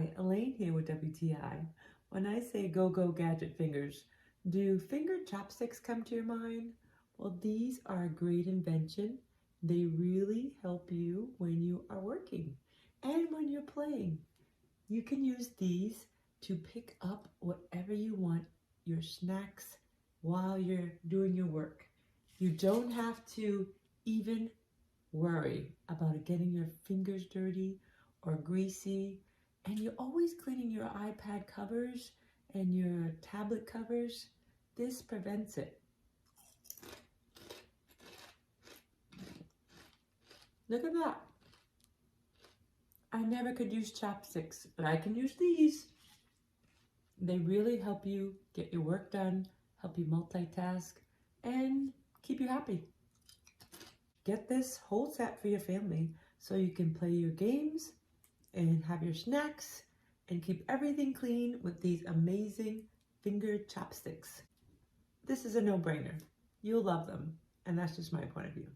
Hi, Elaine here with WTI. When I say go gadget fingers, do finger chopsticks come to your mind? Well, these are a great invention. They really help you when you are working and when you're playing. You can use these to pick up whatever you want, your snacks, while you're doing your work. You don't have to even worry about getting your fingers dirty or greasy, and you're always cleaning your iPad covers and your tablet covers. This prevents it. Look at that. I never could use chopsticks, but I can use these. They really help you get your work done, help you multitask, and keep you happy. Get this whole set for your family so you can play your games and have your snacks and keep everything clean with these amazing finger chopsticks. This is a no-brainer. You'll love them, and that's just my point of view.